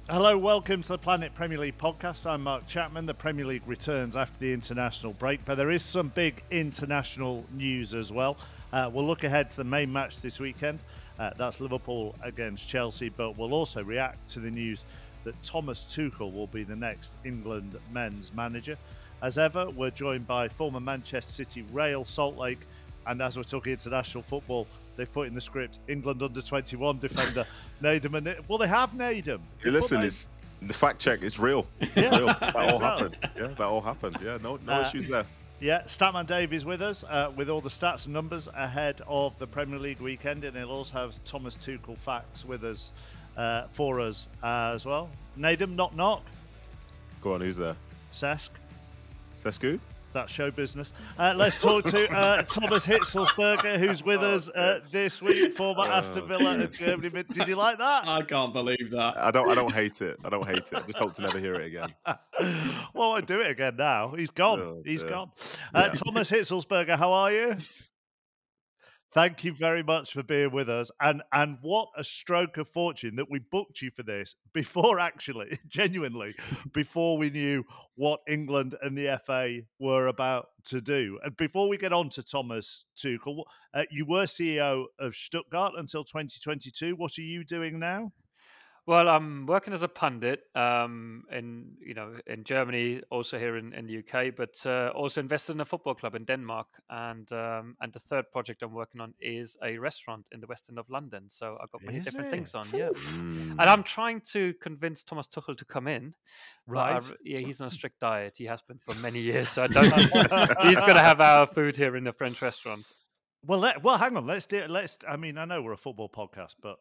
Hello, welcome to the Planet Premier League podcast. I'm Mark Chapman. The Premier League returns after the international break, but there is some big international news as well. We'll look ahead to the main match this weekend. That's Liverpool against Chelsea, but we'll also react to the news that Thomas Tuchel will be the next England men's manager. As ever, we're joined by former Manchester City Rail Salt Lake, and as we're talking international football, they've put in the script England under-21 defender Nedum and well, they have Nedum. Hey, listen, it's the fact check. It's real. It's real. That all happened. Yeah, that all happened. Yeah, no issues there. Yeah, Statman Dave is with us with all the stats and numbers ahead of the Premier League weekend, and he'll also have Thomas Tuchel facts with us for us as well. Nedum, knock knock. Go on, who's there? Sesku. That's show business. Let's talk to Thomas Hitzlsperger, who's with us this week, former Aston Villa and Germany. Did you like that? I can't believe that. I don't hate it. I just hope to never hear it again. Well, I'll do it again now. He's gone. He's gone. Thomas Hitzlsperger, how are you? Thank you very much for being with us. And what a stroke of fortune that we booked you for this before genuinely, before we knew what England and the FA were about to do. And before we get on to Thomas Tuchel, you were CEO of Stuttgart until 2022. What are you doing now? Well, I'm working as a pundit in Germany, also here in the UK, but also invested in a football club in Denmark. And the third project I'm working on is a restaurant in the West End of London. So I've got many different things on, yeah. And I'm trying to convince Thomas Tuchel to come in. Right. He's on a strict diet. He has been for many years. So I don't think he's going to have our food here in the French restaurant. Well, hang on. Let's do it. I mean, I know we're a football podcast, but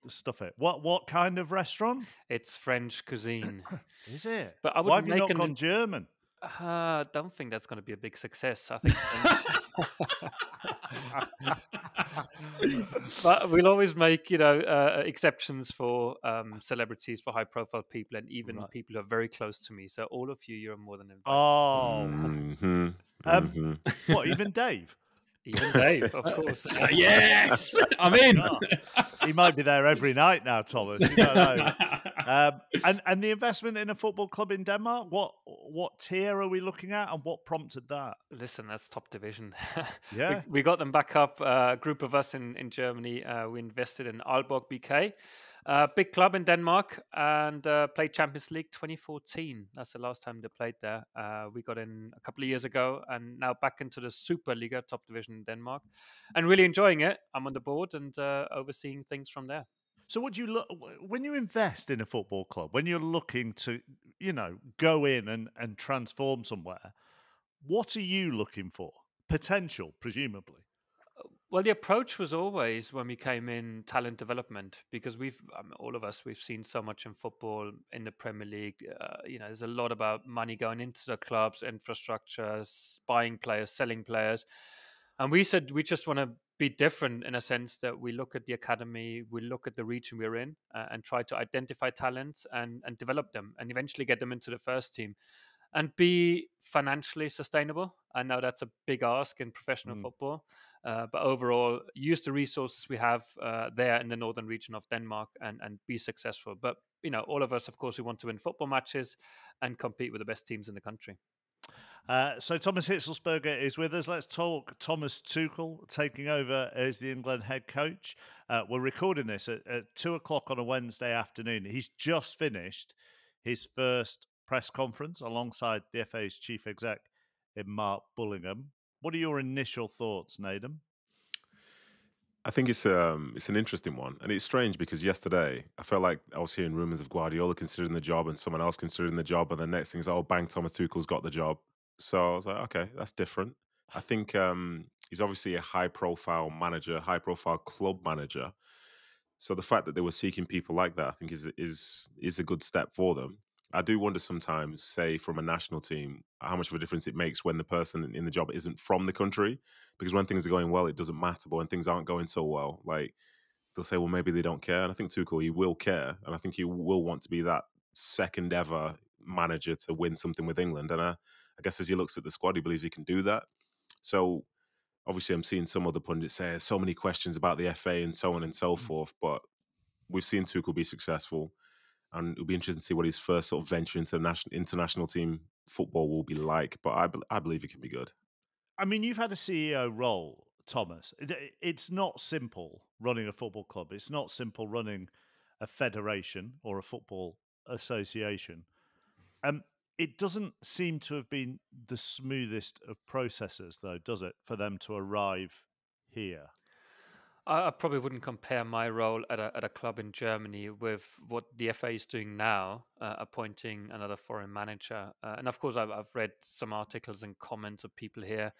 stuff it. What kind of restaurant? It's French cuisine. Is it? But I why have you not gone German? I don't think that's going to be a big success. I think. But we'll always make exceptions for celebrities, for high-profile people, and even people who are very close to me. So all of you're more than invited. Oh, what? Even Dave? Even Dave, of course. Yes, I'm in. He might be there every night now, Thomas. You don't know. And the investment in a football club in Denmark, what tier are we looking at, and what prompted that? Listen, that's top division. Yeah, we got them back up. A group of us in Germany. We invested in Aalborg BK. Big club in Denmark, and played Champions League 2014. That's the last time they played there. We got in a couple of years ago, and now back into the Superliga, top division in Denmark, and really enjoying it. I'm on the board and overseeing things from there. So would you look when you invest in a football club, when you're looking to, go in and transform somewhere, what are you looking for? Potential, presumably. Well, the approach was always, when we came in, talent development, because all of us, we've seen so much in football, in the Premier League. There's a lot about money going into the clubs, infrastructure, buying players, selling players. And we said we just want to be different in a sense that we look at the academy, we look at the region we're in, and try to identify talents and develop them, and eventually get them into the first team. And be financially sustainable. I know that's a big ask in professional football, but overall, use the resources we have there in the northern region of Denmark and be successful. But, all of us, of course, we want to win football matches and compete with the best teams in the country. So Thomas Hitzlsperger is with us. Let's talk Thomas Tuchel taking over as the England head coach. We're recording this at 2:00 on a Wednesday afternoon. He's just finished his first press conference alongside the FA's chief exec in Mark Bullingham. What are your initial thoughts, Nedum? I think it's an interesting one, and it's strange because yesterday I felt like I was hearing rumours of Guardiola considering the job and someone else considering the job, and the next thing is, oh, bang, Thomas Tuchel's got the job. So I was like, okay, that's different. I think he's obviously a high-profile manager, high-profile club manager. So the fact that they were seeking people like that, I think, is a good step for them. I do wonder sometimes, say, from a national team, how much of a difference it makes when the person in the job isn't from the country. Because when things are going well, it doesn't matter. But when things aren't going so well, like, they'll say, well, maybe they don't care. And I think Tuchel, he will care. And I think he will want to be that second ever manager to win something with England. And I guess as he looks at the squad, he believes he can do that. So obviously I'm seeing some other pundits say so many questions about the FA and so on and so forth. But we've seen Tuchel be successful. and it'll be interesting to see what his first sort of venture into international team football will be like. But I believe it can be good. I mean, you've had a CEO role, Thomas. It's not simple running a football club. It's not simple running a federation or a football association. It doesn't seem to have been the smoothest of processes, though, does it, for them to arrive here? I probably wouldn't compare my role at a club in Germany with what the FA is doing now, appointing another foreign manager. And of course, I've read some articles and comments of people here.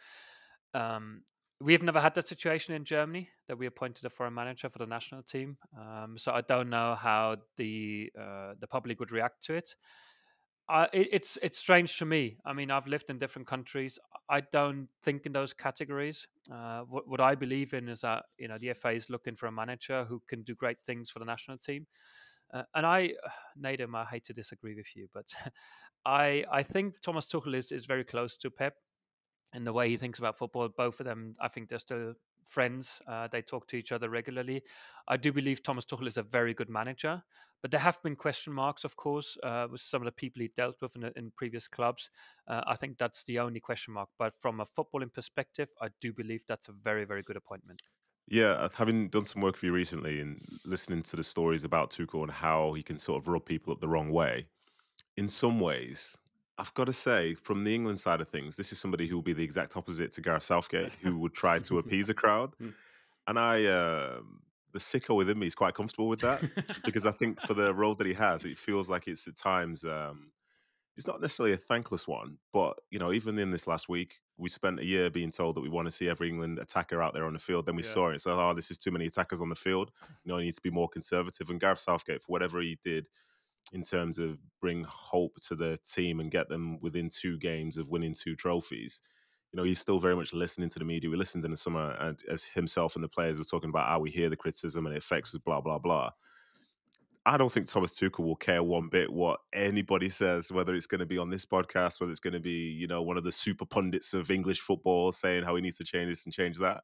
We've never had that situation in Germany, that we appointed a foreign manager for the national team. So I don't know how the public would react to it. It's strange to me. I mean, I've lived in different countries. I don't think in those categories. What I believe in is that the FA is looking for a manager who can do great things for the national team. Nedum, I hate to disagree with you, but I think Thomas Tuchel is very close to Pep in the way he thinks about football. Both of them, I think they're still friends. They talk to each other regularly. I do believe Thomas Tuchel is a very good manager, but there have been question marks, of course, with some of the people he dealt with in previous clubs. I think that's the only question mark. But from a footballing perspective, I do believe that's a very, very good appointment. Yeah, having done some work for you recently and listening to the stories about Tuchel and how he can sort of rub people up the wrong way, in some ways, I've got to say, from the England side of things, this is somebody who will be the exact opposite to Gareth Southgate, who would try to appease a crowd. And the sicko within me is quite comfortable with that, because I think for the role that he has, it feels like it's at times, it's not necessarily a thankless one, but, even in this last week, we spent a year being told that we want to see every England attacker out there on the field. Then we saw it. So, this is too many attackers on the field. He needs to be more conservative. And Gareth Southgate, for whatever he did, in terms of bring hope to the team and get them within 2 games of winning 2 trophies. He's still very much listening to the media. We listened in the summer, and as himself and the players were talking about how we hear the criticism and it affects us, blah, blah, blah. I don't think Thomas Tuchel will care one bit what anybody says, whether it's going to be on this podcast, whether it's going to be, one of the super pundits of English football saying how he needs to change this and change that.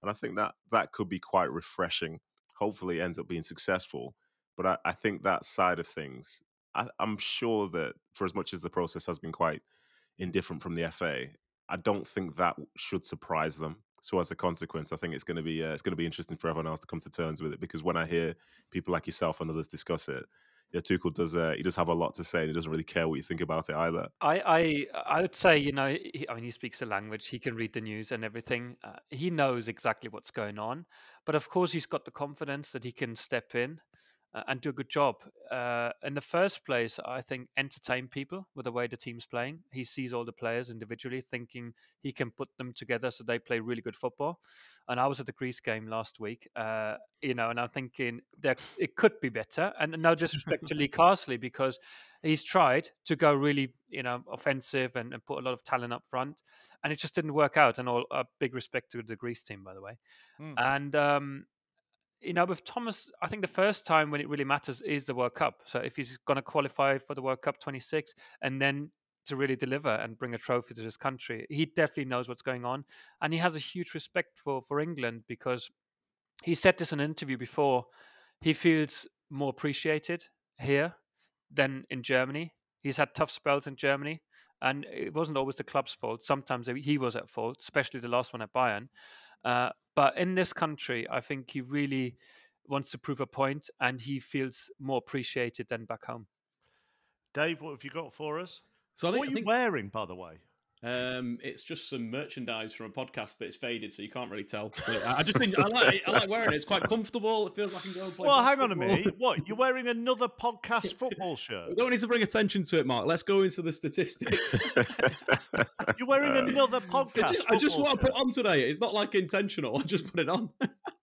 And I think that could be quite refreshing. Hopefully it ends up being successful. But I think that side of things, I'm sure that for as much as the process has been quite indifferent from the FA, I don't think that should surprise them. So as a consequence, I think it's going to be interesting for everyone else to come to terms with it. Because when I hear people like yourself and others discuss it, Tuchel does have a lot to say, and he doesn't really care what you think about it either. I would say, he speaks the language, he can read the news and everything. He knows exactly what's going on, but of course he's got the confidence that he can step in and do a good job. In the first place, I think entertain people with the way the team's playing. He sees all the players individually, thinking he can put them together so they play really good football. And I was at the Greece game last week, and I'm thinking that it could be better. And no disrespect to Lee Carsley, because he's tried to go really, offensive and put a lot of talent up front, and it just didn't work out. And all big respect to the Greece team, by the way. And with Thomas, I think the first time when it really matters is the World Cup. So if he's going to qualify for the World Cup 26 and then to really deliver and bring a trophy to this country, he definitely knows what's going on. And he has a huge respect for England, because he said this in an interview before. He feels more appreciated here than in Germany. He's had tough spells in Germany, and it wasn't always the club's fault. Sometimes he was at fault, especially the last one at Bayern. But in this country, I think he really wants to prove a point, and he feels more appreciated than back home. Dave, what have you got for us? So what are you wearing, by the way? It's just some merchandise from a podcast, but it's faded, so you can't really tell. But I like wearing it. It's quite comfortable. It feels like I can go and play. Well, hang on a minute. What, you're wearing another podcast football shirt? We don't need to bring attention to it, Mark. Let's go into the statistics. You're wearing another podcast. I just want to put on today. It's not like intentional. I just put it on.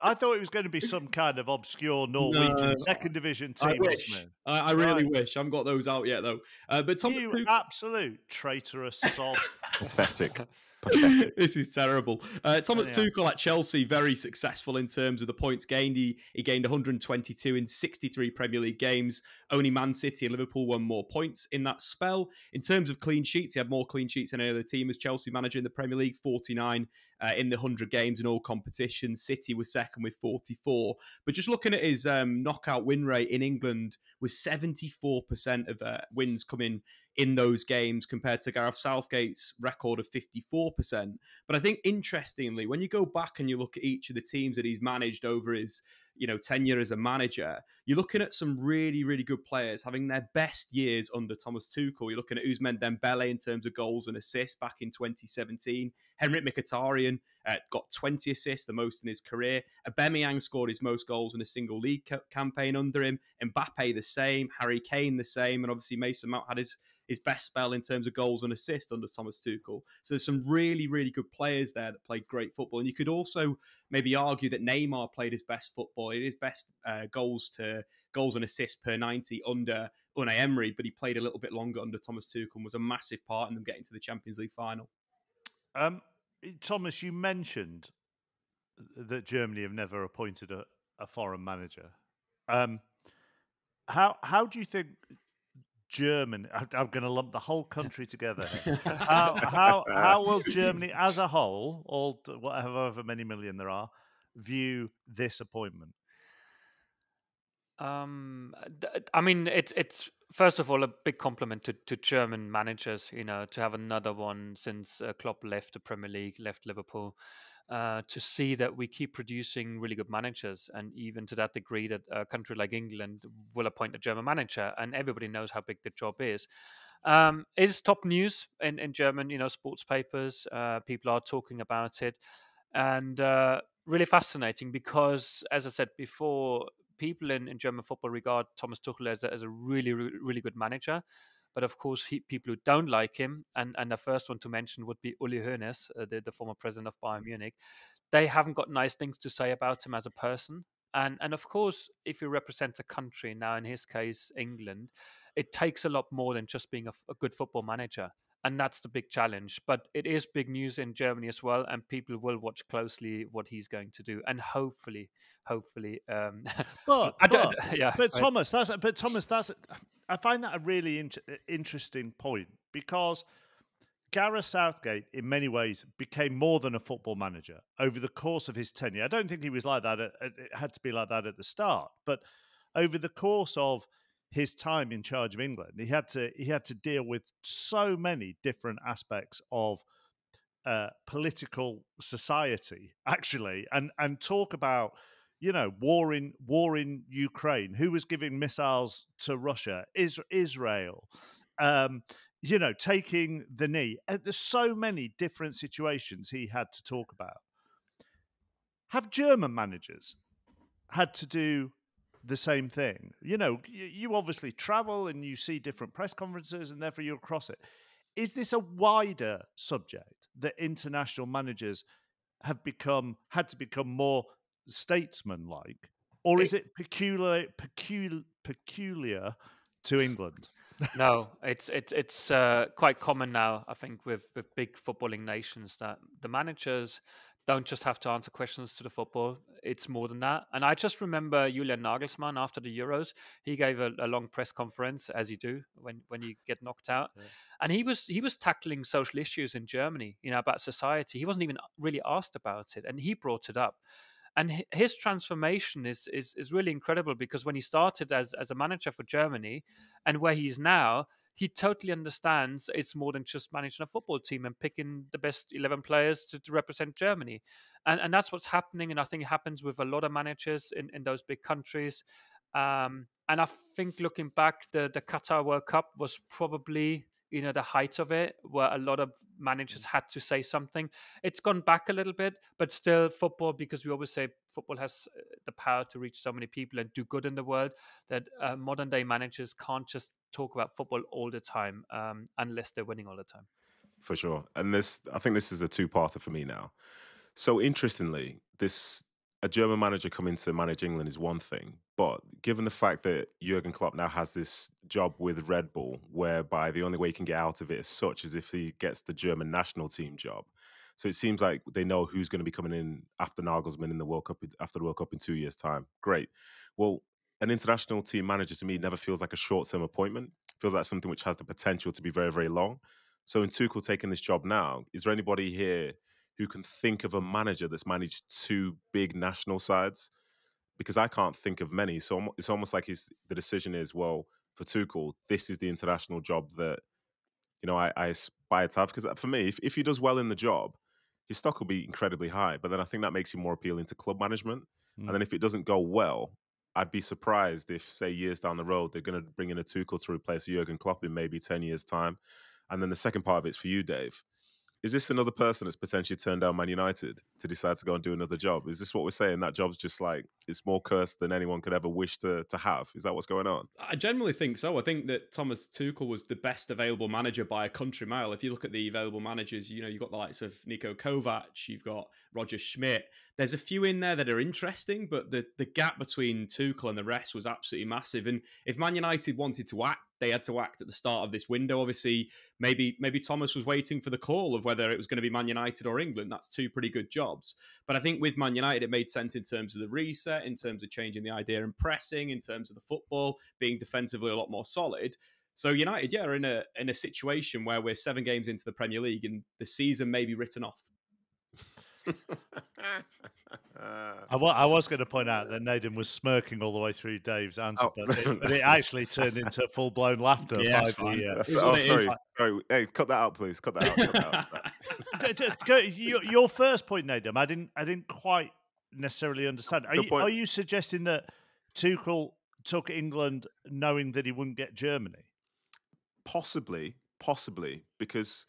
I thought it was going to be some kind of obscure Norwegian second division team. I wish. I really wish. I haven't got those out yet, though. But Thomas, you absolute traitorous sod. Pathetic. Pathetic. This is terrible. Thomas Anyhow. Tuchel at Chelsea, very successful in terms of the points gained. He gained 122 in 63 Premier League games. Only Man City and Liverpool won more points in that spell. In terms of clean sheets, he had more clean sheets than any other team as Chelsea manager in the Premier League, 49 in the 100 games in all competitions. City was second with 44. But just looking at his knockout win rate in England, was 74% of wins coming in those games compared to Gareth Southgate's record of 54%. But I think interestingly, when you go back and you look at each of the teams that he's managed over his tenure as a manager, you're looking at some really, really good players having their best years under Thomas Tuchel. You're looking at Ousmane Dembele in terms of goals and assists back in 2017. Henrik Mkhitaryan got 20 assists, the most in his career. Aubameyang scored his most goals in a single league campaign under him. Mbappe the same. Harry Kane the same. And obviously Mason Mount had his best spell in terms of goals and assists under Thomas Tuchel. So there's some really, really good players there that played great football. And you could also maybe argue that Neymar played his best football, his best goals and assists per 90 under Unai Emery, but he played a little bit longer under Thomas Tuchel and was a massive part in them getting to the Champions League final. Thomas, you mentioned that Germany have never appointed a foreign manager. How do you think Germany? I'm going to lump the whole country together. How will Germany, as a whole, all however many million there are, view this appointment? I mean, it's first of all a big compliment to German managers. To have another one since Klopp left the Premier League, left Liverpool. To see that we keep producing really good managers, and even to that degree that a country like England will appoint a German manager, and everybody knows how big the job is. It's top news in German, sports papers. People are talking about it, and really fascinating because, as I said before, people in German football regard Thomas Tuchel as a really, really good manager. But of course, people who don't like him, and the first one to mention would be Uli Hoeneß, the former president of Bayern Munich. They haven't got nice things to say about him as a person. And of course, if you represent a country, now in his case, England, it takes a lot more than just being a good football manager. And that's the big challenge. But it is big news in Germany as well, and people will watch closely what he's going to do, and hopefully. But Thomas, that's I find that a really interesting point, because Gareth Southgate, in many ways, became more than a football manager over the course of his tenure. I don't think he was like that. It had to be like that at the start, but over the course of his time in charge of England, he had to deal with so many different aspects of political society, actually, and talk about war in Ukraine, who was giving missiles to Russia, Israel, taking the knee. There's so many different situations he had to talk about. Have German managers had to do the same thing? You obviously travel and you see different press conferences, and therefore you're across it. Is this a wider subject that international managers had to become more statesman-like, or is it peculiar to England? No, it's quite common now, I think, with big footballing nations, that the managers don't just have to answer questions to the football. It's more than that. And I just remember Julian Nagelsmann after the Euros. He gave a long press conference, as you do when you get knocked out. Yeah. And he was tackling social issues in Germany, about society. He wasn't even really asked about it, and he brought it up. And his transformation is really incredible, because when he started as a manager for Germany and where he is now, he totally understands it's more than just managing a football team and picking the best 11 players to represent Germany. And that's what's happening. And I think it happens with a lot of managers in those big countries. And I think looking back, the Qatar World Cup was probably the height of it, where a lot of managers had to say something. It's gone back a little bit, but still football, because we always say football has the power to reach so many people and do good in the world, that modern day managers can't just talk about football all the time unless they're winning all the time. For sure. And I think this is a two-parter for me now. So interestingly, a German manager coming to manage England is one thing, but given the fact that Jurgen Klopp now has this job with Red Bull, whereby the only way he can get out of it as such is if he gets the German national team job. So it seems like they know who's going to be coming in after Nagelsmann in the World Cup, after the World Cup in 2 years' time. Great. Well, an international team manager to me never feels like a short-term appointment. It feels like something which has the potential to be very, very long. So in Tuchel taking this job now, is there anybody here who can think of a manager that's managed two big national sides? Because I can't think of many. So it's almost like the decision is, well, for Tuchel, this is the international job that, I aspire to have. Because for me, if he does well in the job, his stock will be incredibly high. But then I think that makes him more appealing to club management. And then if it doesn't go well, I'd be surprised if, say, years down the road, they're going to bring in a Tuchel to replace Jurgen Klopp in maybe 10 years' time. And then the second part of it's for you, Dave. Is this another person that's potentially turned down Man United to decide to go and do another job? Is this what we're saying? That job's just like, it's more cursed than anyone could ever wish to have? Is that what's going on? I generally think so. I think that Thomas Tuchel was the best available manager by a country mile. If you look at the available managers, you've got the likes of Niko Kovac, you've got Roger Schmidt. There's a few in there that are interesting, but the gap between Tuchel and the rest was absolutely massive. And if Man United wanted to act, they had to act at the start of this window. Obviously, maybe Thomas was waiting for the call of whether it was going to be Man United or England. That's two pretty good jobs. But I think with Man United, it made sense in terms of the reset, in terms of changing the idea and pressing, in terms of the football, being defensively a lot more solid. So United, are in a situation where we're 7 games into the Premier League and the season may be written off. I was going to point out that Nedum was smirking all the way through Dave's answer, but it actually turned into full-blown laughter. Yeah, sorry. Hey, cut that out, please. Cut that out. Your first point, Nedum, I didn't quite necessarily understand. Are you suggesting that Tuchel took England knowing that he wouldn't get Germany? Possibly, because,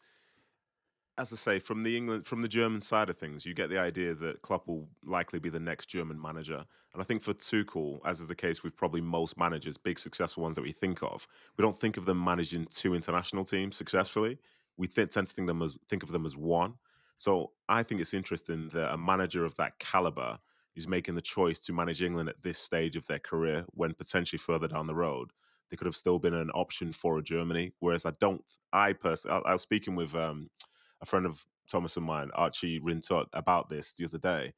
as I say, from the German side of things, you get the idea that Klopp will likely be the next German manager. And I think for Tuchel, as is the case with probably most managers, big successful ones that we think of, we don't think of them managing 2 international teams successfully. We tend to think of them as one. So I think it's interesting that a manager of that caliber is making the choice to manage England at this stage of their career, when potentially further down the road, they could have still been an option for Germany. Whereas I was speaking with a friend of Thomas and mine, Archie Rintot, about this yesterday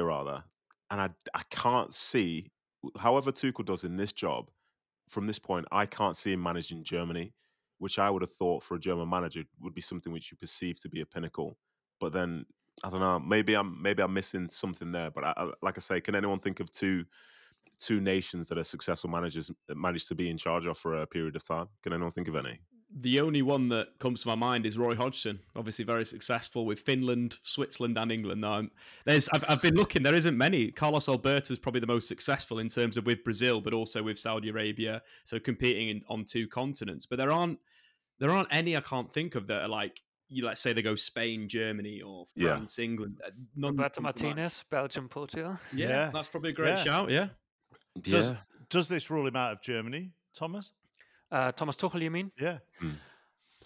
rather. And I can't see, however Tuchel does in this job, from this point, I can't see him managing Germany, which I would have thought for a German manager would be something which you perceive to be a pinnacle. But then, I don't know, maybe I'm missing something there. But like I say, can anyone think of two nations that are successful managers that managed to be in charge of for a period of time? Can anyone think of any? The only one that comes to my mind is Roy Hodgson, obviously very successful with Finland, Switzerland and England. Now, I've been looking, there isn't many. Carlos Alberto is probably the most successful in terms of with Brazil, but also with Saudi Arabia, so competing on 2 continents. But there aren't any I can't think of that are like, let's say they go Spain, Germany, or France, England. Roberto Martinez, Belgium, Portugal. Yeah, that's probably a great shout, yeah. Does this rule him out of Germany, Thomas? Thomas Tuchel, you mean? Yeah.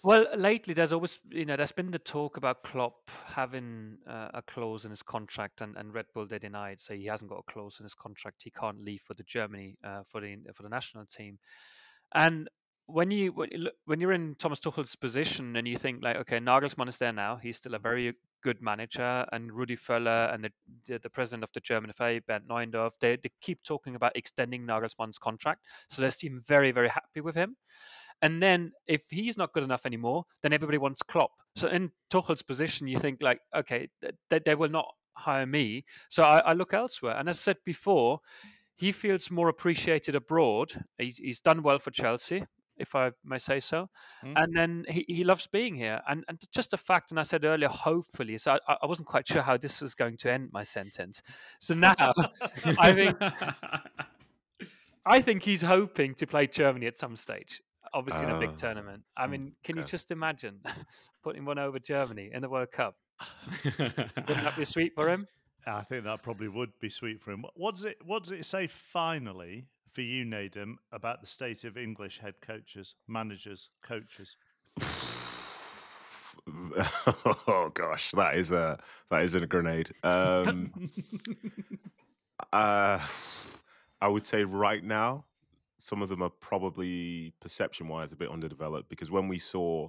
Well, lately there's always, there's been the talk about Klopp having a clause in his contract, and Red Bull they denied. So he hasn't got a clause in his contract. He can't leave for the Germany for the national team. And when you're in Thomas Tuchel's position and you think like, okay, Nagelsmann is there now. He's still a very good manager, and Rudi Völler and the president of the German FA, Bernd Neuendorf, they keep talking about extending Nagelsmann's contract. So they seem very, very happy with him. And then if he's not good enough anymore, then everybody wants Klopp. So in Tuchel's position, you think like, okay, they will not hire me. So I look elsewhere. And as I said before, he feels more appreciated abroad. He's done well for Chelsea, if I may say so. And then he loves being here. And just the fact, and I said earlier, hopefully, so I wasn't quite sure how this was going to end my sentence. So now I think he's hoping to play Germany at some stage, obviously in a big tournament. I mean, can you just imagine putting one over Germany in the World Cup? Wouldn't that be sweet for him? I think that probably would be sweet for him. What does it say finally for you, Nedum, about the state of English head coaches, managers, coaches? Oh gosh, that is a grenade. I would say right now, some of them are probably perception-wise a bit underdeveloped, because when we saw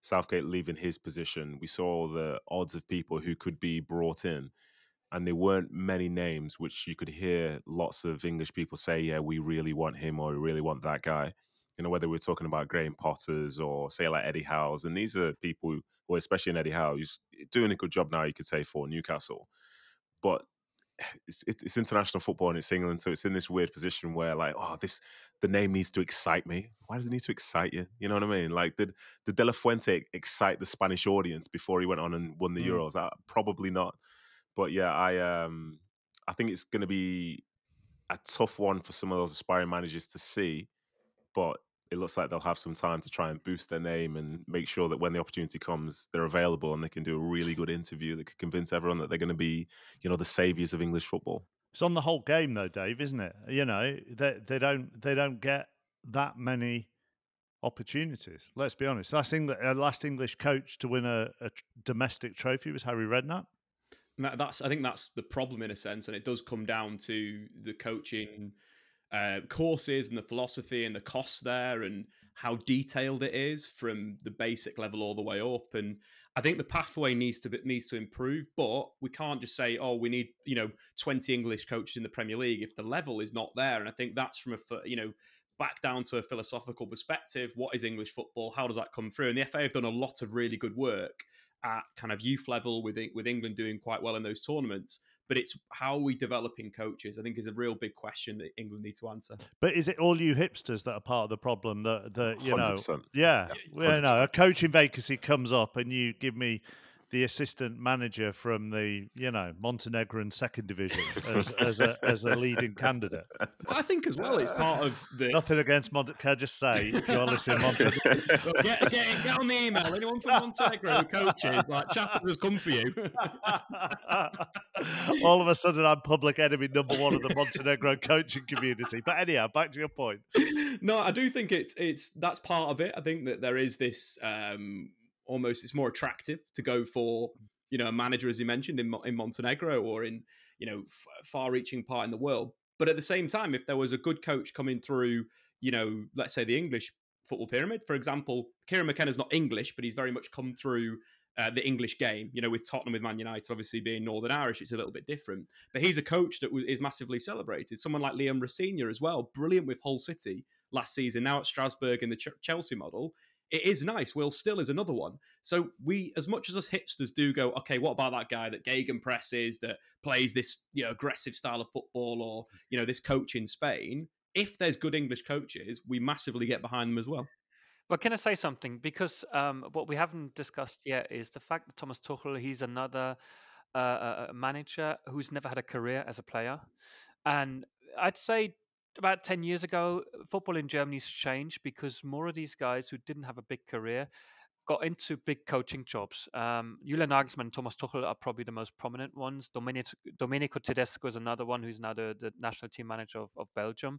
Southgate leaving his position, we saw the odds of people who could be brought in, and there weren't many names which you could hear lots of English people say, yeah, we really want him or we really want that guy. You know, whether we're talking about Graham Potters or say like Eddie Howe's, and these are people who, well, especially in Eddie Howe, who's doing a good job now, you could say, for Newcastle. But it's international football and it's England, so it's in this weird position where like, oh, the name needs to excite me. Why does it need to excite you? You know what I mean? Like, did De La Fuente excite the Spanish audience before he went on and won the Euros? Probably not. But yeah, I think it's going to be a tough one for some of those aspiring managers to see, but it looks like they'll have some time to try and boost their name and make sure that when the opportunity comes, they're available and they can do a really good interview that could convince everyone that they're going to be, you know, the saviours of English football. It's on the whole game, though, Dave, isn't it? You know, they don't get that many opportunities. Let's be honest. Last English coach to win a domestic trophy was Harry Redknapp. I think that's the problem in a sense, and it does come down to the coaching courses and the philosophy and the costs there and how detailed it is from the basic level all the way up. And I think the pathway needs to improve, but we can't just say, oh, we need 20 English coaches in the Premier League if the level is not there. And I think that's from back down to a philosophical perspective. What is English football? How does that come through? And the FA have done a lot of really good work at kind of youth level with England doing quite well in those tournaments. But it's how are we developing coaches, I think, is a real big question that England need to answer. But is it all you hipsters that are part of the problem? That you 100%. know, yeah, 100%. A coaching vacancy comes up and you give me the assistant manager from the Montenegrin second division as a leading candidate. Well, I think as well it's part of the nothing against Montenegro. Can I just say, if you're listening, Montenegro, get on the email. Anyone from Montenegro who coaches, like Chapman has come for you. All of a sudden, I'm public enemy number one of the Montenegro coaching community. But anyhow, back to your point. No, I do think it's that's part of it. I think that there is this. Almost it's more attractive to go for a manager, as you mentioned, in Montenegro or in far-reaching part in the world. But at the same time, if there was a good coach coming through, let's say the English football pyramid, for example, Kieran McKenna's not English, but he's very much come through the English game. With Tottenham, with Man United, obviously being Northern Irish, it's a little bit different. But he's a coach that is massively celebrated. Someone like Liam Rosenior as well, brilliant with Hull City last season. Now at Strasbourg in the Chelsea model. It is nice. Will Still is another one. So we, as much as us hipsters do go, okay, what about that guy that gegenpresses, that plays this aggressive style of football, or this coach in Spain? If there's good English coaches, we massively get behind them as well. But can I say something? Because what we haven't discussed yet is the fact that Thomas Tuchel, he's another manager who's never had a career as a player. And I'd say about 10 years ago, football in Germany's changed because more of these guys who didn't have a big career got into big coaching jobs. Julian Nagelsmann and Thomas Tuchel are probably the most prominent ones. Domenico Tedesco is another one who's now the national team manager of Belgium.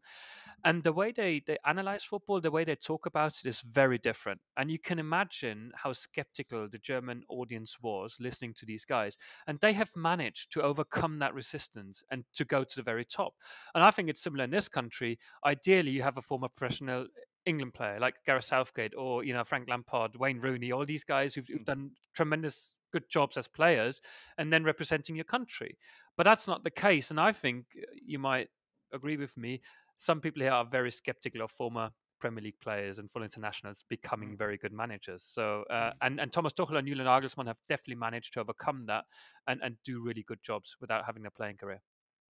And the way they analyze football, the way they talk about it is very different. And you can imagine how skeptical the German audience was listening to these guys. And they have managed to overcome that resistance and to go to the very top. And I think it's similar in this country. Ideally, you have a former professional England player like Gareth Southgate or Frank Lampard, Wayne Rooney, all these guys who've done tremendous good jobs as players and then representing your country. But that's not the case. And I think you might agree with me. Some people here are very skeptical of former Premier League players and full internationals becoming very good managers. So and Thomas Tuchel and Julian Nagelsmann have definitely managed to overcome that and do really good jobs without having a playing career.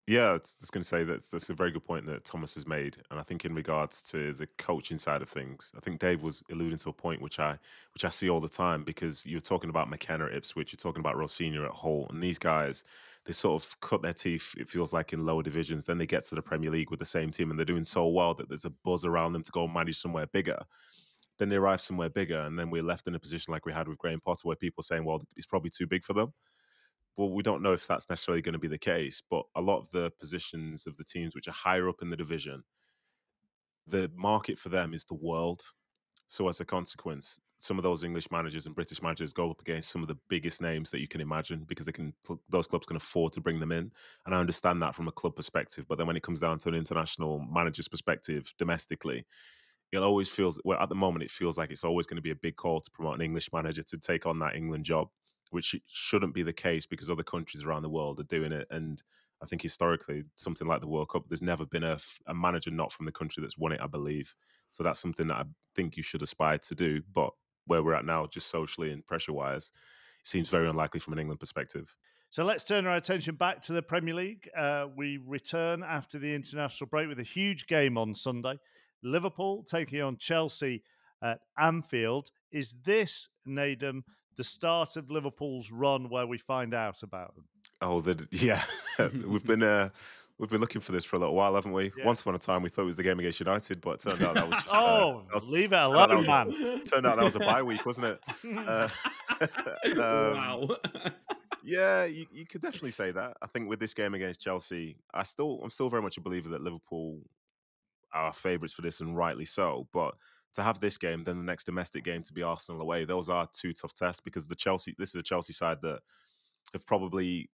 Yeah, I was going to say that's a very good point that Thomas has made, and I think in regards to the coaching side of things, I think Dave was alluding to a point which I see all the time, because you're talking about McKenna at Ipswich, you're talking about Rosenior at Hull, and these guys, they sort of cut their teeth, it feels like, in lower divisions. Then they get to the Premier League with the same team, and they're doing so well that there's a buzz around them to go and manage somewhere bigger. Then they arrive somewhere bigger, and then we're left in a position like we had with Graham Potter, where people are saying, well, it's probably too big for them. Well, we don't know if that's necessarily going to be the case, but a lot of the positions of the teams which are higher up in the division, the market for them is the world. So as a consequence, some of those English managers and British managers go up against some of the biggest names that you can imagine because those clubs can afford to bring them in. And I understand that from a club perspective. But then when it comes down to an international manager's perspective domestically, it always feels, well, at the moment, it feels like it's always going to be a big call to promote an English manager to take on that England job, which shouldn't be the case because other countries around the world are doing it. And I think historically, something like the World Cup, there's never been a manager not from the country that's won it, I believe. So that's something that I think you should aspire to do. But where we're at now, just socially and pressure-wise, it seems very unlikely from an England perspective. So let's turn our attention back to the Premier League. We return after the international break with a huge game on Sunday. Liverpool taking on Chelsea at Anfield. Is this, Nedum, the start of Liverpool's run where we find out about them? Oh, yeah. We've been looking for this for a little while, haven't we? Yeah. Once upon a time, we thought it was the game against United, but it turned out that was just... leave it alone, man. Turned out that was a bye week, wasn't it? Wow. Yeah, you could definitely say that. I think with this game against Chelsea, I'm still very much a believer that Liverpool are favourites for this, and rightly so. But to have this game, then the next domestic game to be Arsenal away, those are two tough tests because this is a Chelsea side that have probably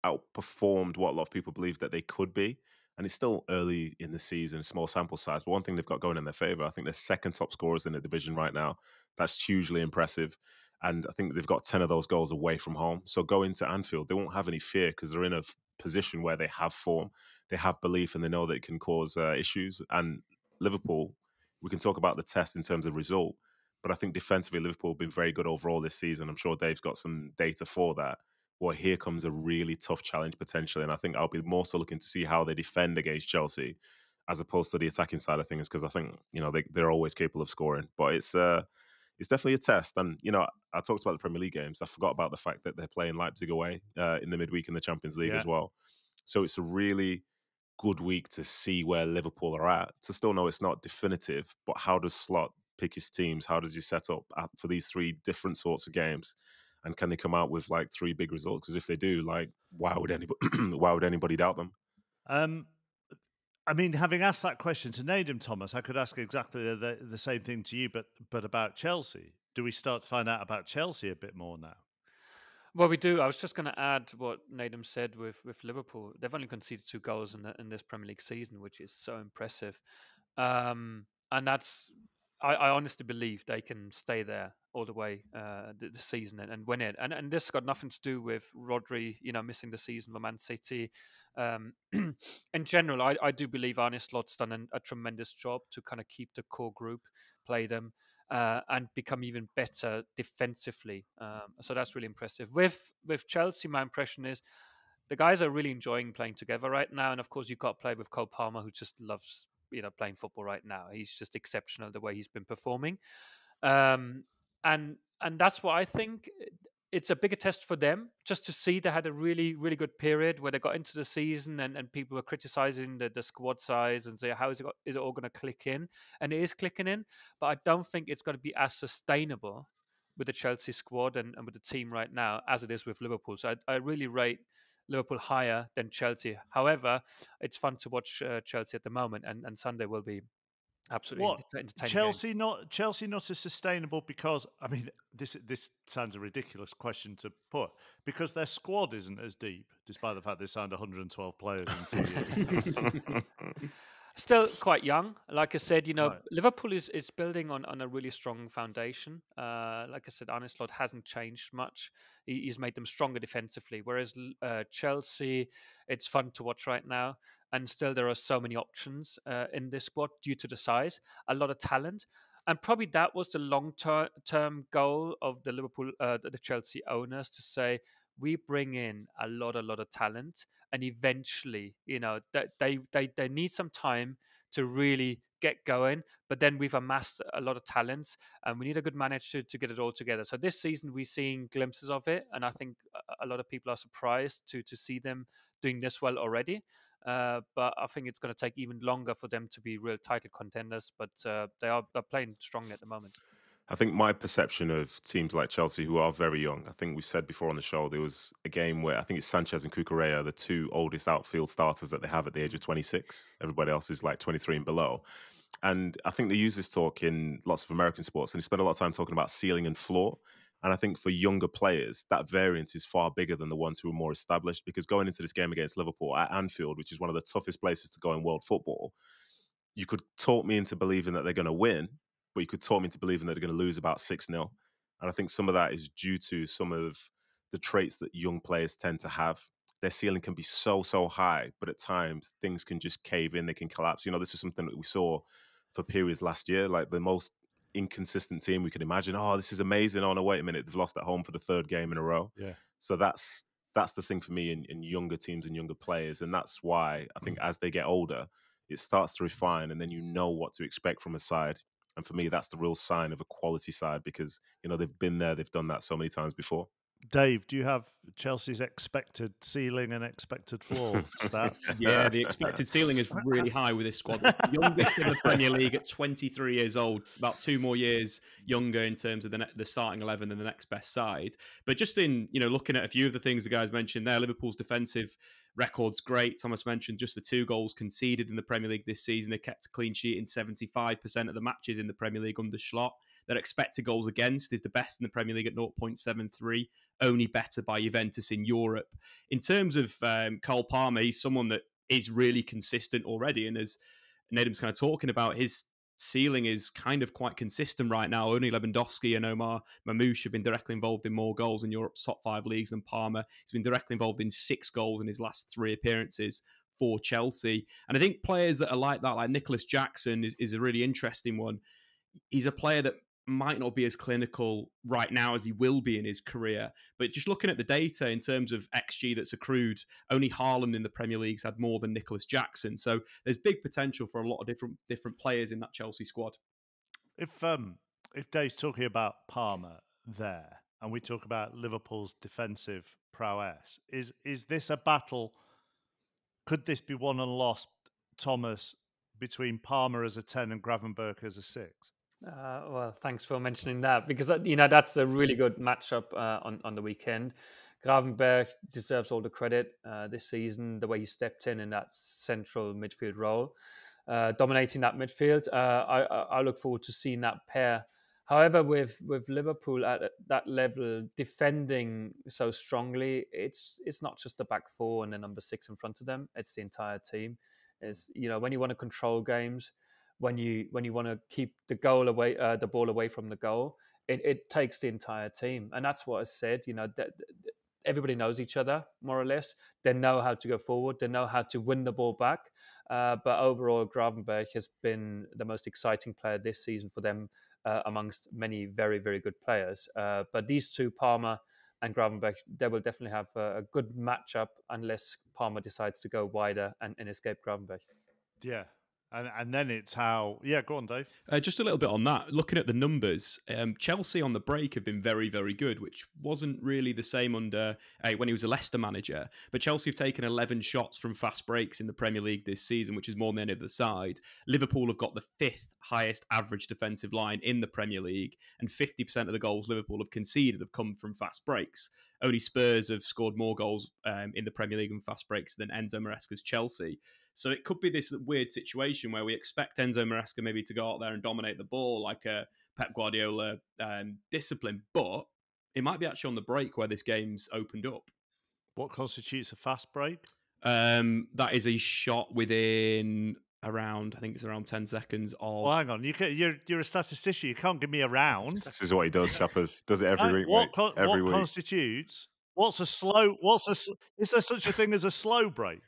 outperformed what a lot of people believe that they could be. And it's still early in the season, small sample size. But one thing they've got going in their favour, I think they're second top scorers in the division right now. That's hugely impressive. And I think they've got 10 of those goals away from home. So go into Anfield, they won't have any fear because they're in a position where they have form, they have belief, and they know that it can cause issues. And Liverpool, we can talk about the test in terms of result, but I think defensively, Liverpool have been very good overall this season. I'm sure Dave's got some data for that. Well, here comes a really tough challenge potentially. And I think I'll be more so looking to see how they defend against Chelsea as opposed to the attacking side of things, because I think, they're always capable of scoring. But it's definitely a test. And, I talked about the Premier League games. I forgot about the fact that they're playing Leipzig away in the midweek in the Champions League as well. So it's a really good week to see where Liverpool are at. To still know it's not definitive, but how does Slot pick his teams? How does he set up for these three different sorts of games? And can they come out with like three big results? Because if they do, why would anybody doubt them? Having asked that question to Nedum, Thomas, I could ask exactly the same thing to you, but about Chelsea. Do we start to find out about Chelsea a bit more now? Well, we do. I was just going to add what Nedum said with Liverpool. They've only conceded 2 goals in this Premier League season, which is so impressive. And that's, I honestly believe they can stay there all the way the season and win it. And this got nothing to do with Rodri, missing the season for Man City. In general, I do believe Arne Slot's done a tremendous job to kind of keep the core group, play them, and become even better defensively. So that's really impressive. With Chelsea, my impression is the guys are really enjoying playing together right now. And of course, you've got to play with Cole Palmer, who just loves playing football right now. He's just exceptional the way he's been performing. And that's what I think. It's a bigger test for them just to see. They had a really, really good period where they got into the season and people were criticizing the squad size and say, how is it all going to click in? And it is clicking in, but I don't think it's going to be as sustainable with the Chelsea squad and with the team right now as it is with Liverpool. So I really rate Liverpool higher than Chelsea. However, it's fun to watch Chelsea at the moment, and Sunday will be absolutely entertaining. Chelsea not as sustainable because this sounds a ridiculous question to put, because their squad isn't as deep, despite the fact they signed 112 players in 2 years. Still quite young. Like I said, Right. Liverpool is building on a really strong foundation. Like I said, Arne Slot hasn't changed much. He's made them stronger defensively. Whereas Chelsea, it's fun to watch right now. And still there are so many options in this squad due to the size, a lot of talent. And probably that was the long-term goal of the the Chelsea owners, to say, we bring in a lot of talent, and eventually, they need some time to really get going. But then we've amassed a lot of talents, and we need a good manager to get it all together. So this season, we're seeing glimpses of it, and I think a lot of people are surprised to see them doing this well already. But I think it's going to take even longer for them to be real title contenders. But they're playing strongly at the moment. I think my perception of teams like Chelsea, who are very young, I think we've said before on the show, there was a game where I think it's Sanchez and Cucurella, the 2 oldest outfield starters that they have at the age of 26. Everybody else is like 23 and below. And I think they use this talk in lots of American sports, and they spend a lot of time talking about ceiling and floor. And I think for younger players, that variance is far bigger than the ones who are more established, because going into this game against Liverpool at Anfield, which is one of the toughest places to go in world football, you could talk me into believing that they're going to win, but you could talk me into believing that they're going to lose about 6-0. And I think some of that is due to some of the traits that young players tend to have. Their ceiling can be so high, but at times things can just cave in, they can collapse. This is something that we saw for periods last year, like the most inconsistent team we could imagine. Oh, this is amazing. Oh, no, wait a minute. They've lost at home for the 3rd game in a row. Yeah. So that's the thing for me in younger teams and younger players. And that's why I think as they get older, it starts to refine, and then you know what to expect from a side. And for me, that's the real sign of a quality side, because, they've been there, they've done that so many times before. Dave, do you have Chelsea's expected ceiling and expected floor stats? Yeah, the expected ceiling is really high with this squad. The youngest in the Premier League at 23 years old, about 2 more years younger in terms of the starting 11 and the next best side. But just in, looking at a few of the things the guys mentioned there, Liverpool's defensive record's great. Thomas mentioned just the 2 goals conceded in the Premier League this season. They kept a clean sheet in 75% of the matches in the Premier League under Slot. Their expected goals against is the best in the Premier League at 0.73, only better by Juventus in Europe. In terms of Cole Palmer, he's someone that is really consistent already. And as Nedum's kind of talking about, his ceiling is kind of quite consistent right now. Only Lewandowski and Omar Mamouche have been directly involved in more goals in Europe's top 5 leagues than Palmer. He's been directly involved in 6 goals in his last 3 appearances for Chelsea. And I think players that are like that, like Nicholas Jackson, is a really interesting one. He's a player that might not be as clinical right now as he will be in his career. But just looking at the data in terms of XG that's accrued, only Haaland in the Premier League's had more than Nicholas Jackson. So there's big potential for a lot of different players in that Chelsea squad. If Dave's talking about Palmer there, and we talk about Liverpool's defensive prowess, is this a battle? Could this be won and lost, Thomas, between Palmer as a 10 and Gravenberch as a 6? Well, thanks for mentioning that, because that's a really good matchup on the weekend. Gravenberch deserves all the credit this season, the way he stepped in that central midfield role, dominating that midfield. I look forward to seeing that pair. However, with Liverpool at that level, defending so strongly, it's not just the back 4 and the number 6 in front of them. It's the entire team. It's, when you want to control games, when you want to keep the ball away from the goal, it takes the entire team. And that's what I said, that everybody knows each other, more or less. They know how to go forward. They know how to win the ball back. But overall, Gravenberch has been the most exciting player this season for them, amongst many very, very good players. But these two, Palmer and Gravenberch, they will definitely have a good matchup unless Palmer decides to go wider and escape Gravenberch. Yeah. And then it's how... Yeah, go on, Dave. Just a little bit on that. Looking at the numbers, Chelsea on the break have been very, very good, which wasn't really the same under when he was a Leicester manager. But Chelsea have taken 11 shots from fast breaks in the Premier League this season, which is more than any other side. Liverpool have got the 5th highest average defensive line in the Premier League, and 50% of the goals Liverpool have conceded have come from fast breaks. Only Spurs have scored more goals in the Premier League in fast breaks than Enzo Maresca's Chelsea. So it could be this weird situation where we expect Enzo Maresca maybe to go out there and dominate the ball like a Pep Guardiola discipline, but it might be actually on the break where this game's opened up. What constitutes a fast break? That is a shot within around 10 seconds of... Well, hang on. You're a statistician. You can't give me a round. This is what he does, Shoppers. Does it every week. What week. Constitutes... Is there such a thing as a slow break?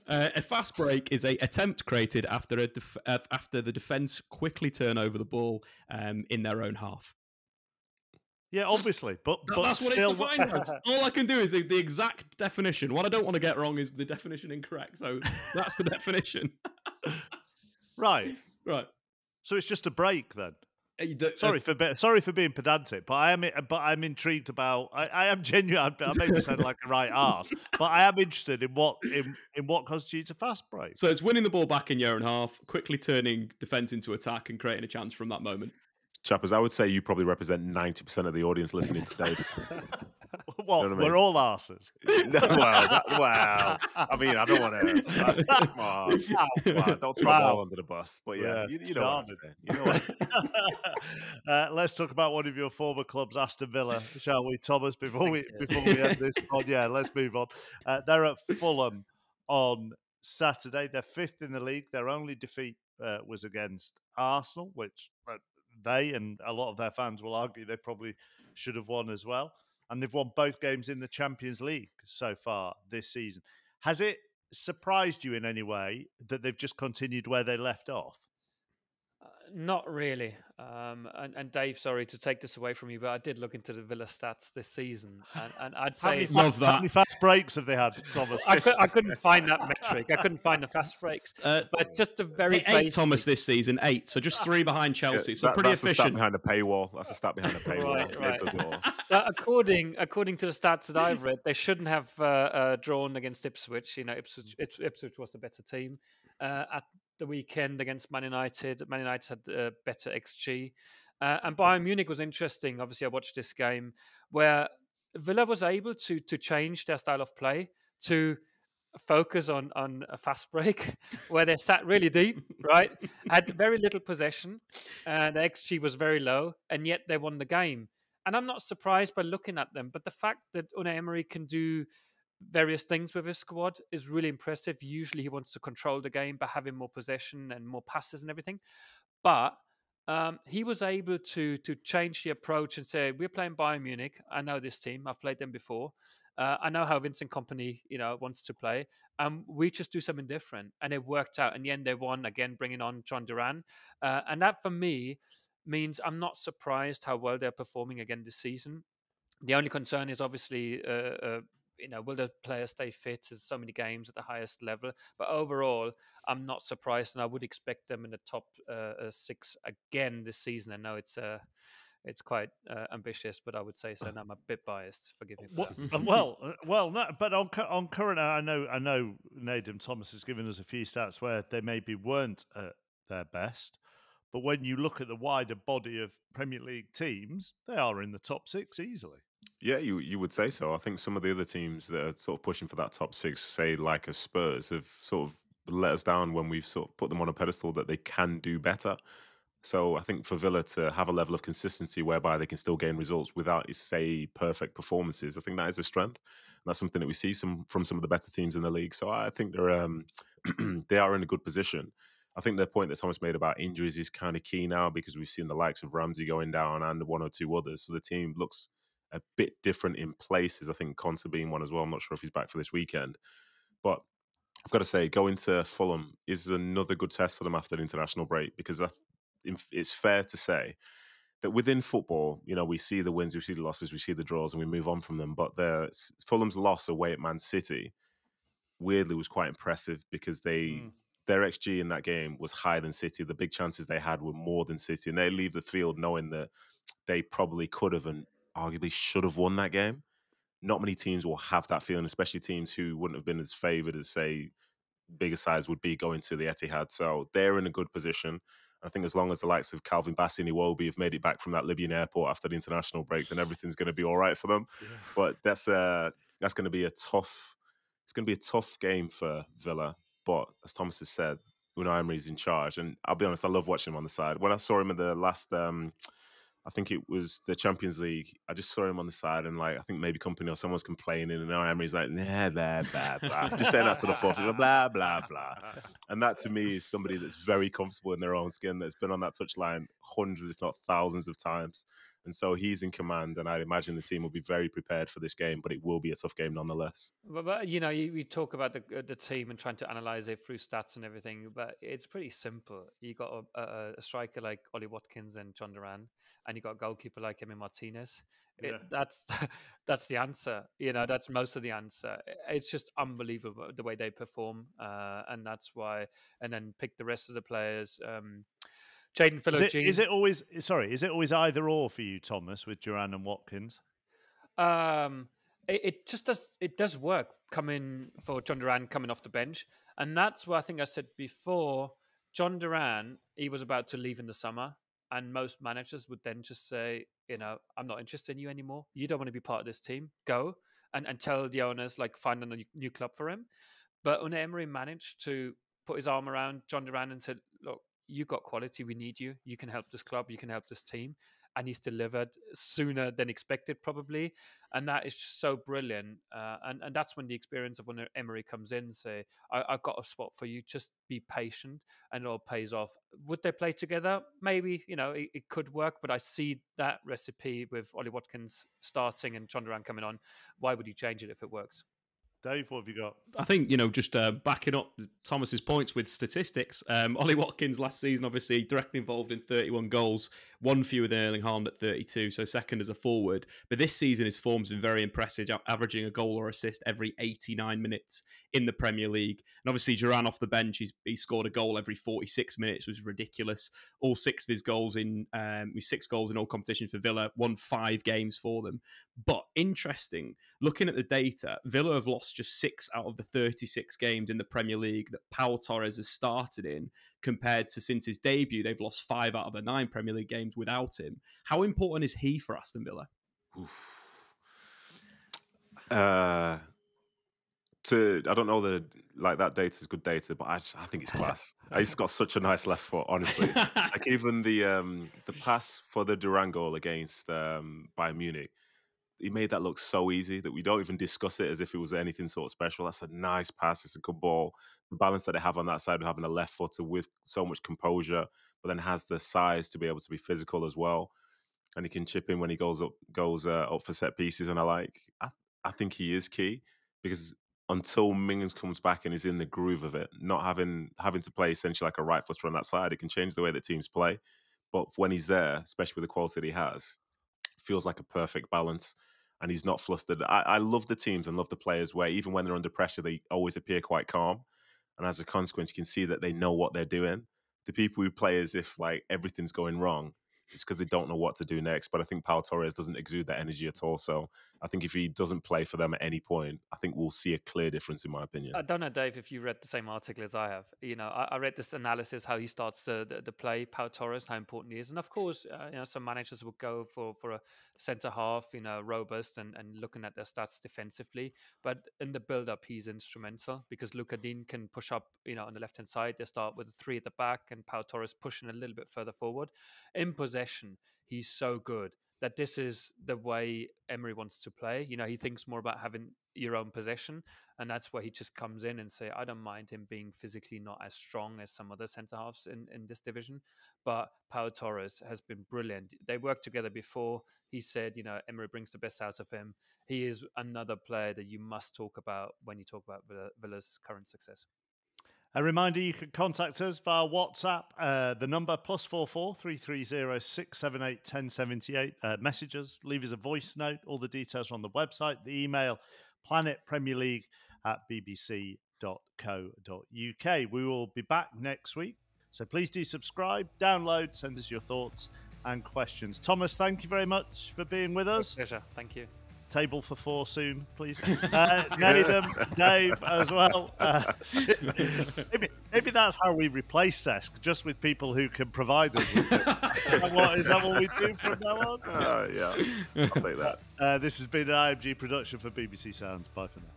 A fast break is an attempt created after the defence quickly turn over the ball in their own half. Yeah, obviously, but that's still... what it's defined as. All I can do is the exact definition. What I don't want to get wrong is the definition incorrect. So that's the definition. Right. So it's just a break then. Sorry for being pedantic, but I'm intrigued about. I am genuine. I may sound like a right arse, but I am interested in what constitutes a fast break. So it's winning the ball back in your own half, quickly turning defence into attack, and creating a chance from that moment. Chappers, I would say you probably represent 90% of the audience listening today. What? You know what I mean? We're all arses. Well, I mean, I don't want to. Come on, don't throw them all under the bus. But yeah, you know what I'm saying. You know what? Let's talk about one of your former clubs, Aston Villa, shall we, Thomas? Before we end this pod, let's move on. They're at Fulham on Saturday. They're fifth in the league. Their only defeat was against Arsenal, which they and a lot of their fans will argue they probably should have won as well. And they've won both games in the Champions League so far this season. Has it surprised you in any way that they've just continued where they left off? Not really. And Dave, sorry to take this away from you, but I did look into the Villa stats this season, and I'd say love that. How many fast breaks have they had, Thomas? I couldn't find that metric. I couldn't find the fast breaks. But just a very eight Thomas this season, 8. So just 3 behind Chelsea. So pretty efficient. That's a stat behind the paywall. That's a stat behind the paywall. Right. Does it all. But according to the stats that I've read, they shouldn't have drawn against Ipswich. Ipswich was a better team. At the weekend against Man United had a better XG. And Bayern Munich was interesting. Obviously, I watched this game where Villa was able to change their style of play to focus on a fast break where they sat really deep, right? Had very little possession. The XG was very low, and yet they won the game. And I'm not surprised by looking at them, but the fact that Unai Emery can do various things with his squad is really impressive. Usually he wants to control the game by having more possession and more passes and everything. But he was able to change the approach and say, we're playing Bayern Munich. I know this team. I've played them before. I know how Vincent Kompany, wants to play. We just do something different. And it worked out. In the end, they won again, bringing on John Duran. And that, for me, means I'm not surprised how well they're performing again this season. The only concern is obviously will the players stay fit? There's so many games at the highest level. But overall, I'm not surprised, and I would expect them in the top 6 again this season. I know it's quite ambitious, but I would say so. And I'm a bit biased. Forgive me. For that. No, but on current, I know Nedum Thomas has given us a few stats where they maybe weren't at their best. But when you look at the wider body of Premier League teams, they are in the top 6 easily. Yeah, you would say so. I think some of the other teams that are sort of pushing for that top 6, say like a Spurs, have sort of let us down when we've sort of put them on a pedestal that they can do better. So I think for Villa to have a level of consistency whereby they can still gain results without, say, perfect performances, I think that is a strength. And that's something that we see from some of the better teams in the league. So I think they're they are in a good position. I think the point that Thomas made about injuries is kind of key now because we've seen the likes of Ramsey going down and 1 or 2 others. So the team looks a bit different in places. I think Konsa being one as well. I'm not sure if he's back for this weekend. But I've got to say, going to Fulham is another good test for them after the international break because it's fair to say that within football, we see the wins, we see the losses, we see the draws, and we move on from them. But Fulham's loss away at Man City, weirdly, was quite impressive because their XG in that game was higher than City. The big chances they had were more than City, and they leave the field knowing that they probably could have and arguably should have won that game. Not many teams will have that feeling, especially teams who wouldn't have been as favoured as, say, bigger sides would be going to the Etihad. So they're in a good position. I think as long as the likes of Calvin Bassey and Iwobi have made it back from that Libyan airport after the international break, then everything's going to be all right for them. Yeah. But that's going to be a tough game for Villa. But as Thomas has said, Unai Emery's in charge. And I'll be honest, I love watching him on the side. When I saw him in the last, I think it was the Champions League, I just saw him on the side and I think maybe Kompany or someone's complaining and Unai Emery's like, nah, blah, blah, blah. Just saying that to the fourth, blah, blah, blah. And that to me is somebody that's very comfortable in their own skin, that's been on that touchline hundreds, if not thousands of times. And so he's in command, and I imagine the team will be very prepared for this game, but it will be a tough game nonetheless. But you talk about the team and trying to analyse it through stats and everything, but it's pretty simple. You got a striker like Ollie Watkins and John Duran, and you got a goalkeeper like Emi Martinez. Yeah. That's the answer. That's most of the answer. It's just unbelievable the way they perform, and that's why. And then pick the rest of the players. Jaden Philogene. Is it always either or for you, Thomas, with Duran and Watkins? It does work coming for John Duran coming off the bench. And that's what I think I said before. John Duran, he was about to leave in the summer. And most managers would then just say, I'm not interested in you anymore. You don't want to be part of this team. Go and tell the owners, like, find a new club for him. But Unai Emery managed to put his arm around John Duran and said, look, you got quality. We need you. You can help this club. You can help this team. And he's delivered sooner than expected, probably. And that is just so brilliant. And that's when the experience of Unai Emery comes in. Say, I've got a spot for you. Just be patient, and it all pays off. Would they play together? Maybe, it could work. But I see that recipe with Ollie Watkins starting and John Duran coming on. Why would you change it if it works? Dave, what have you got? I think, just backing up Thomas's points with statistics, Ollie Watkins last season, obviously directly involved in 31 goals, one fewer than Erling Haaland at 32, so second as a forward. But this season, his form's been very impressive, averaging a goal or assist every 89 minutes in the Premier League. And obviously, Duran off the bench, he scored a goal every 46 minutes, was ridiculous. All 6 of his goals with 6 goals in all competitions for Villa, won 5 games for them. But interesting, looking at the data, Villa have lost just 6 out of the 36 games in the Premier League that Pau Torres has started in, compared to since his debut, they've lost 5 out of the 9 Premier League games without him. How important is he for Aston Villa? I don't know that data is good data, but I think it's class. He's got such a nice left foot, honestly. Like even the pass for the Duran goal against Bayern Munich, he made that look so easy that we don't even discuss it as if it was anything sort of special. That's a nice pass. It's a good ball. The balance that they have on that side of having a left footer with so much composure, but then has the size to be able to be physical as well. And he can chip in when he goes up for set pieces. And I think he is key, because until Mings comes back and is in the groove of it, not having to play essentially like a right footer on that side, it can change the way that teams play. But when he's there, especially with the quality that he has, it feels like a perfect balance. And he's not flustered. I love the teams and love the players where even when they're under pressure, they always appear quite calm. And as a consequence, you can see that they know what they're doing. The people who play as if like everything's going wrong, it's because they don't know what to do next. But I think Pau Torres doesn't exude that energy at all. So I think if he doesn't play for them at any point, I think we'll see a clear difference, in my opinion. I don't know, Dave, if you read the same article as I have. I read this analysis, how he starts the play, Pau Torres, how important he is. And of course, some managers will go for a centre-half, robust and looking at their stats defensively. But in the build-up, he's instrumental, because Luka Dean can push up, on the left-hand side. They start with 3 at the back and Pau Torres pushing a little bit further forward. In possession, he's so good that this is the way Emery wants to play. He thinks more about having your own possession, and that's where he just comes in and say, I don't mind him being physically not as strong as some other centre-halves in this division, but Pau Torres has been brilliant. They worked together before. He said, Emery brings the best out of him. He is another player that you must talk about when you talk about Villa's current success. A reminder, you can contact us via WhatsApp, the number +44 330 678 1078. Message us, leave us a voice note. All the details are on the website. The email, planetpremierleague@bbc.co.uk. We will be back next week. So please do subscribe, download, send us your thoughts and questions. Thomas, thank you very much for being with us. Pleasure. Thank you. Table for 4 soon, please. Nedum, Dave as well. Maybe that's how we replace Sesk, just with people who can provide us with it. Is that what we do from now on? Yeah, I'll take that. This has been an IMG production for BBC Sounds. Bye for now.